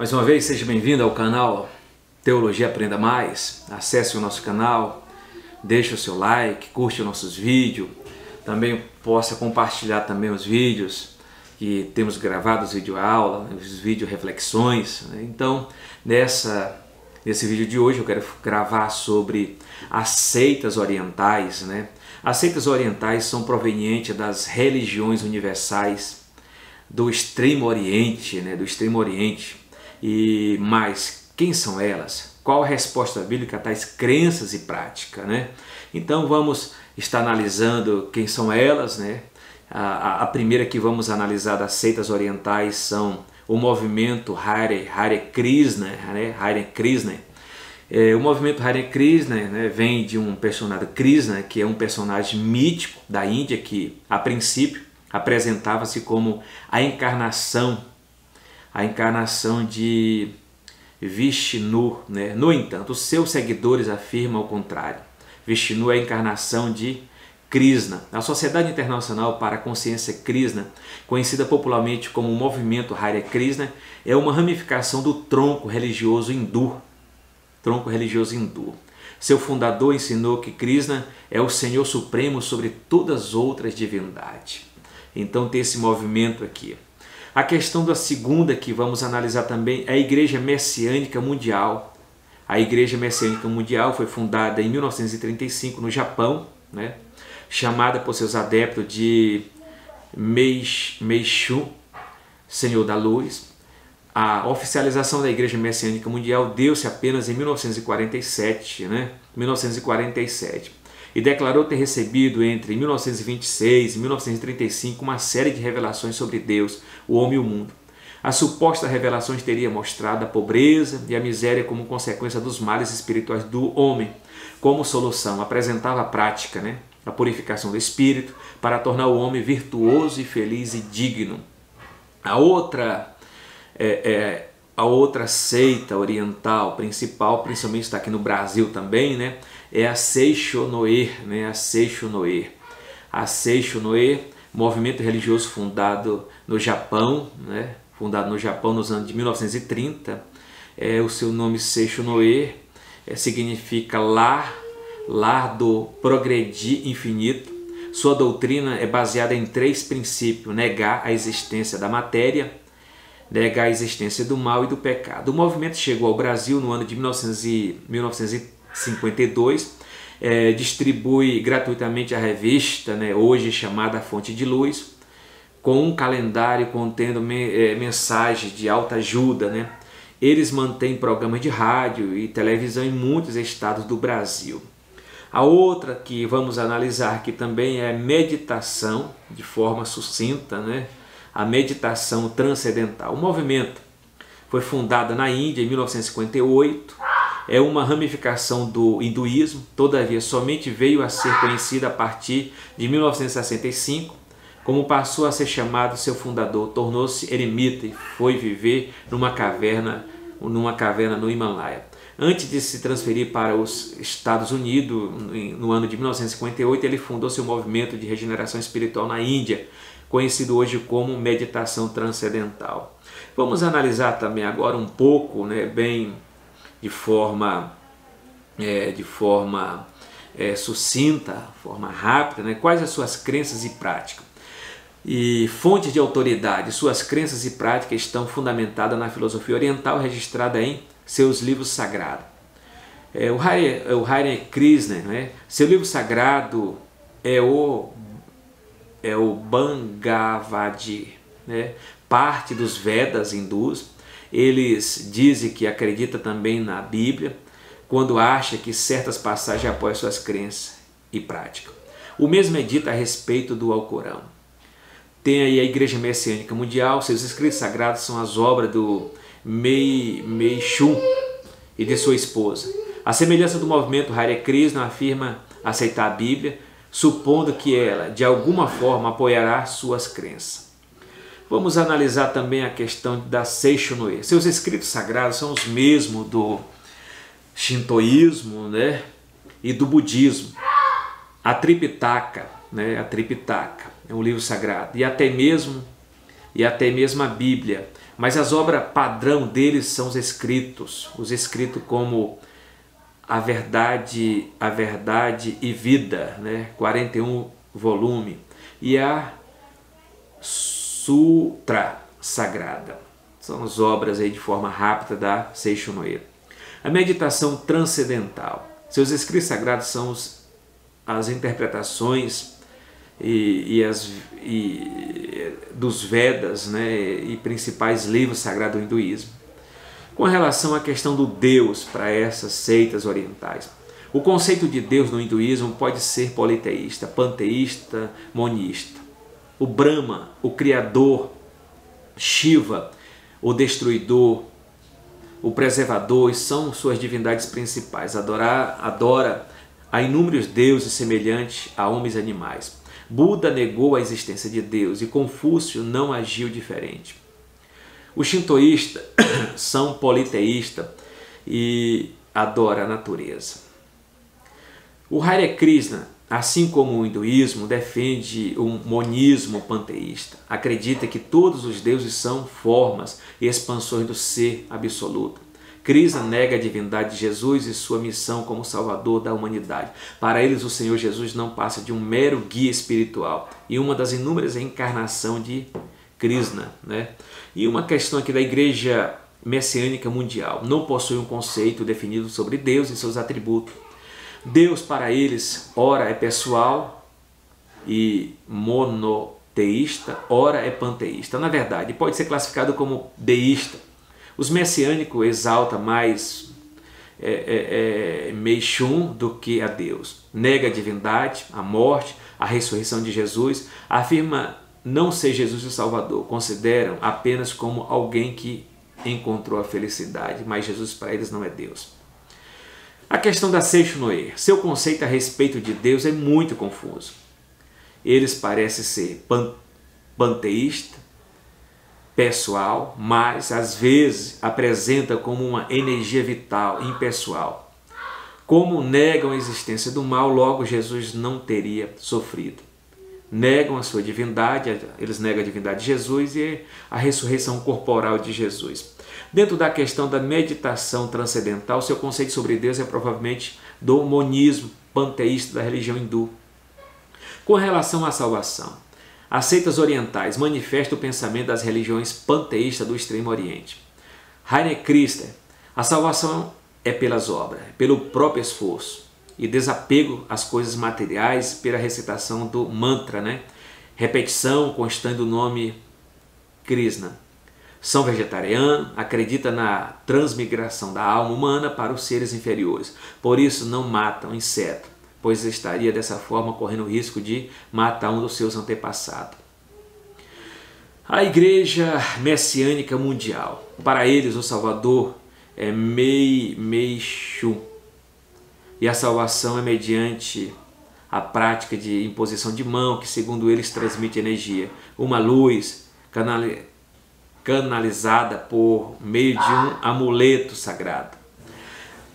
Mais uma vez, seja bem-vindo ao canal Teologia Aprenda Mais. Acesse o nosso canal, deixe o seu like, curte os nossos vídeos. Também possa compartilhar também os vídeos que temos gravado, os vídeo-aula, os vídeo-reflexões. Então, nesse vídeo de hoje eu quero gravar sobre as seitas orientais. As seitas orientais são provenientes das religiões universais do Extremo Oriente, do Extremo Oriente. Mas quem são elas? Qual a resposta bíblica a tais crenças e práticas? Então vamos estar analisando quem são elas. A primeira que vamos analisar das seitas orientais são o movimento Hare Krishna. O movimento Hare Krishna vem de um personagem Krishna, que é um personagem mítico da Índia, que a princípio apresentava-se como a encarnação de Vishnu. No entanto, os seus seguidores afirmam o contrário. Vishnu é a encarnação de Krishna. A Sociedade Internacional para a Consciência Krishna, conhecida popularmente como o movimento Hare Krishna, é uma ramificação do tronco religioso hindu. Seu fundador ensinou que Krishna é o Senhor Supremo sobre todas as outras divindades. Então tem esse movimento aqui. A questão da segunda que vamos analisar também é a Igreja Messiânica Mundial. A Igreja Messiânica Mundial foi fundada em 1935 no Japão, chamada por seus adeptos de Meishu, Senhor da Luz. A oficialização da Igreja Messiânica Mundial deu-se apenas em 1947, e declarou ter recebido entre 1926 e 1935 uma série de revelações sobre Deus, o homem e o mundo. As supostas revelações teriam mostrado a pobreza e a miséria como consequência dos males espirituais do homem. Como solução, apresentava a prática, a purificação do espírito, para tornar o homem virtuoso e feliz e digno. A outra seita oriental principal, principalmente está aqui no Brasil também, é a Seishonoe. A Seishonoe, movimento religioso fundado no Japão, nos anos de 1930. O seu nome Seishonoe significa lar do progredir infinito. Sua doutrina é baseada em 3 princípios: negar a existência da matéria, negar a existência do mal e do pecado. O movimento chegou ao Brasil no ano de 1952, distribui gratuitamente a revista, hoje chamada Fonte de Luz, com um calendário contendo mensagens de alta ajuda. Eles mantêm programas de rádio e televisão em muitos estados do Brasil. A outra que vamos analisar aqui também é meditação, de forma sucinta, a meditação transcendental. O movimento foi fundado na Índia em 1958, é uma ramificação do hinduísmo, todavia somente veio a ser conhecida a partir de 1965, como passou a ser chamado seu fundador, tornou-se eremita e foi viver numa caverna no Himalaia. Antes de se transferir para os Estados Unidos, no ano de 1958, ele fundou seu movimento de regeneração espiritual na Índia, conhecido hoje como meditação transcendental. Vamos analisar também agora um pouco, bem de forma sucinta, forma rápida, quais as suas crenças e práticas. E fontes de autoridade: suas crenças e práticas estão fundamentadas na filosofia oriental, registrada em seus livros sagrados. O Hare Krishna, seu livro sagrado é o Bhagavad, parte dos Vedas hindus. Eles dizem que acreditam também na Bíblia, quando acha que certas passagens apoiam suas crenças e práticas. O mesmo é dito a respeito do Alcorão. Tem aí a Igreja Messiânica Mundial, seus escritos sagrados são as obras do Meishu e de sua esposa. A semelhança do movimento Hare Krishna afirma aceitar a Bíblia, supondo que ela, de alguma forma, apoiará suas crenças. Vamos analisar também a questão da Seishonoe. Seus escritos sagrados são os mesmos do Shintoísmo, e do Budismo. A Tripitaka é um livro sagrado, e até mesmo a Bíblia. Mas as obras padrão deles são os escritos como a verdade e vida, né? 41 volume, e a Sutra Sagrada. São as obras aí de forma rápida da Seishonoye. A meditação transcendental. Seus escritos sagrados são as interpretações dos Vedas, né, e principais livros sagrados do hinduísmo. Com relação à questão do Deus para essas seitas orientais, o conceito de Deus no hinduísmo pode ser politeísta, panteísta, monista. O Brahma, o Criador, Shiva, o Destruidor, o Preservador, são suas divindades principais. Adora a inúmeros deuses semelhantes a homens e animais. Buda negou a existência de Deus e Confúcio não agiu diferente. Os shintoístas são politeístas e adoram a natureza. O Hare Krishna, assim como o hinduísmo, defende um monismo panteísta. Acredita que todos os deuses são formas e expansões do ser absoluto. Krishna nega a divindade de Jesus e sua missão como salvador da humanidade. Para eles, o Senhor Jesus não passa de um mero guia espiritual e uma das inúmeras encarnações de Krishna, né? E uma questão aqui da Igreja Messiânica Mundial. Não possui um conceito definido sobre Deus e seus atributos. Deus para eles, ora é pessoal e monoteísta, ora é panteísta. Na verdade, pode ser classificado como deísta. Os messiânicos exaltam mais Meishun do que a Deus. Nega a divindade, a morte, a ressurreição de Jesus. Afirma não ser Jesus o Salvador. Consideram apenas como alguém que encontrou a felicidade, mas Jesus para eles não é Deus. A questão da Seishonoye. Seu conceito a respeito de Deus é muito confuso. Eles parecem ser panteísta, pessoal, mas às vezes apresenta como uma energia vital, impessoal. Como negam a existência do mal, logo Jesus não teria sofrido. Negam a sua divindade, eles negam a divindade de Jesus e a ressurreição corporal de Jesus. Dentro da questão da meditação transcendental, seu conceito sobre Deus é provavelmente do monismo panteísta da religião hindu. Com relação à salvação, as seitas orientais manifestam o pensamento das religiões panteístas do Extremo Oriente. Hare Krishna, a salvação é pelas obras, pelo próprio esforço e desapego às coisas materiais pela recitação do mantra, né? Repetição constante do nome Krishna. São vegetarianos, acreditam na transmigração da alma humana para os seres inferiores. Por isso não matam inseto, pois estaria dessa forma correndo o risco de matar um dos seus antepassados. A Igreja Messiânica Mundial. Para eles, o Salvador é Meishun. E a salvação é mediante a prática de imposição de mão, que segundo eles transmite energia. Uma luz canalizada por meio de um amuleto sagrado.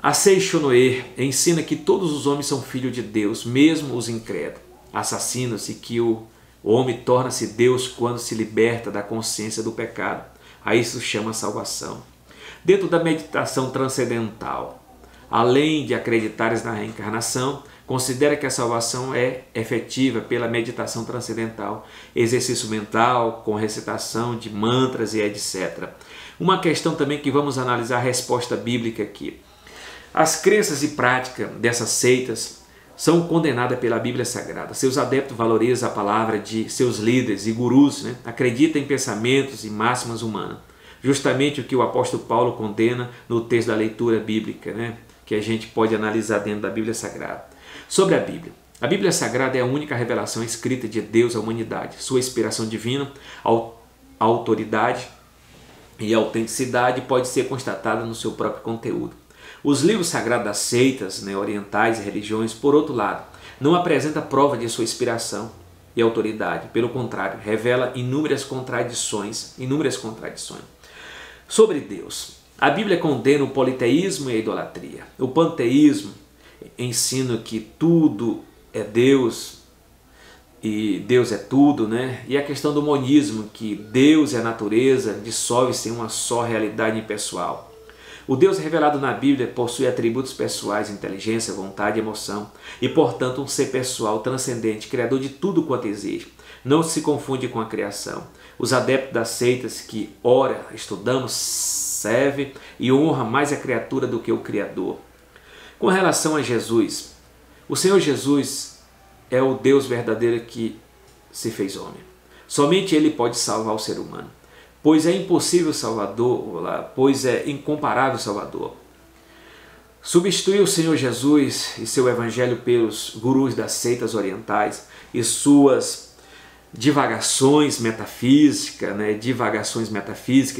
A Seishonoye ensina que todos os homens são filhos de Deus, mesmo os incrédulos. Assassina-se que o homem torna-se Deus quando se liberta da consciência do pecado. A isso chama salvação. Dentro da meditação transcendental, além de acreditares na reencarnação, considera que a salvação é efetiva pela meditação transcendental, exercício mental, com recitação de mantras e etc. Uma questão também que vamos analisar a resposta bíblica aqui. As crenças e práticas dessas seitas são condenadas pela Bíblia Sagrada. Seus adeptos valorizam a palavra de seus líderes e gurus, né? Acreditam em pensamentos e máximas humanas. Justamente o que o apóstolo Paulo condena no texto da leitura bíblica, né? Que a gente pode analisar dentro da Bíblia Sagrada. Sobre a Bíblia. A Bíblia Sagrada é a única revelação escrita de Deus à humanidade. Sua inspiração divina, autoridade e autenticidade pode ser constatada no seu próprio conteúdo. Os livros sagrados das seitas, né, orientais e religiões, por outro lado, não apresentam prova de sua inspiração e autoridade. Pelo contrário, revela inúmeras contradições. Sobre Deus. A Bíblia condena o politeísmo e a idolatria. O panteísmo ensina que tudo é Deus, e Deus é tudo, né? E a questão do monismo, que Deus e a natureza dissolvem-se em uma só realidade impessoal. O Deus revelado na Bíblia possui atributos pessoais, inteligência, vontade e emoção, e portanto um ser pessoal, transcendente, criador de tudo quanto existe. Não se confunde com a criação. Os adeptos das seitas que, ora, estudamos, serve e honra mais a criatura do que o Criador. Com relação a Jesus, o Senhor Jesus é o Deus verdadeiro que se fez homem. Somente Ele pode salvar o ser humano, pois é impossível Salvador, pois é incomparável Salvador. Substituir o Senhor Jesus e seu evangelho pelos gurus das seitas orientais e suas divagações metafísicas,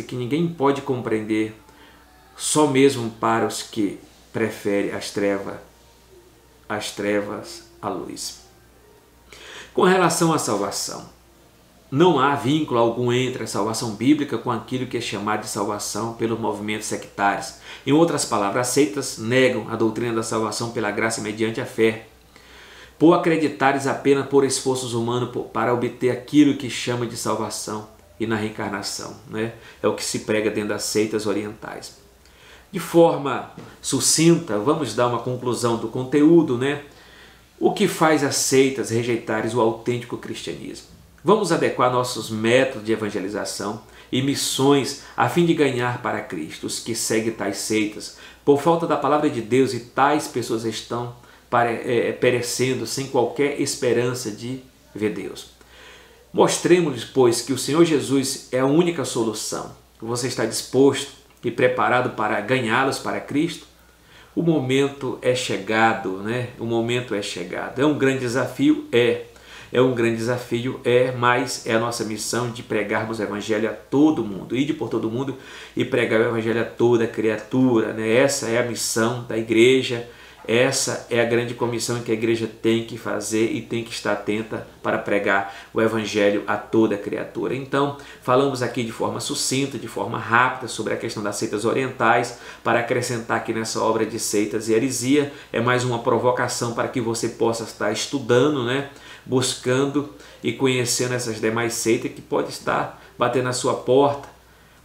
que ninguém pode compreender, só mesmo para os que preferem as trevas à luz. Com relação à salvação, não há vínculo algum entre a salvação bíblica com aquilo que é chamado de salvação pelos movimentos sectários. Em outras palavras, as seitas negam a doutrina da salvação pela graça mediante a fé, por acreditares apenas por esforços humanos para obter aquilo que chama de salvação e na reencarnação, né? É o que se prega dentro das seitas orientais. De forma sucinta, vamos dar uma conclusão do conteúdo, né? O que faz as seitas rejeitarem o autêntico cristianismo? Vamos adequar nossos métodos de evangelização e missões a fim de ganhar para Cristo os que seguem tais seitas. Por falta da palavra de Deus, e tais pessoas estão perecendo sem qualquer esperança de ver Deus. Mostremos-lhes, pois, que o Senhor Jesus é a única solução. Você está disposto e preparado para ganhá-los para Cristo? O momento é chegado, né? O momento é chegado. É um grande desafio? É um grande desafio, mas é a nossa missão de pregarmos o Evangelho a todo mundo, ide por todo mundo e pregar o Evangelho a toda criatura, né? Essa é a missão da igreja, essa é a grande comissão que a igreja tem que fazer e tem que estar atenta para pregar o Evangelho a toda criatura. Então, falamos aqui de forma sucinta, de forma rápida sobre a questão das seitas orientais, para acrescentar aqui nessa obra de seitas e heresia, é mais uma provocação para que você possa estar estudando, né? Buscando e conhecendo essas demais seitas que pode estar batendo na sua porta,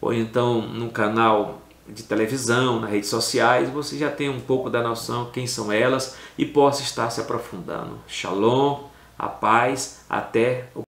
ou então no canal de televisão, nas redes sociais, você já tem um pouco da noção quem são elas e possa estar se aprofundando. Shalom, a paz, até o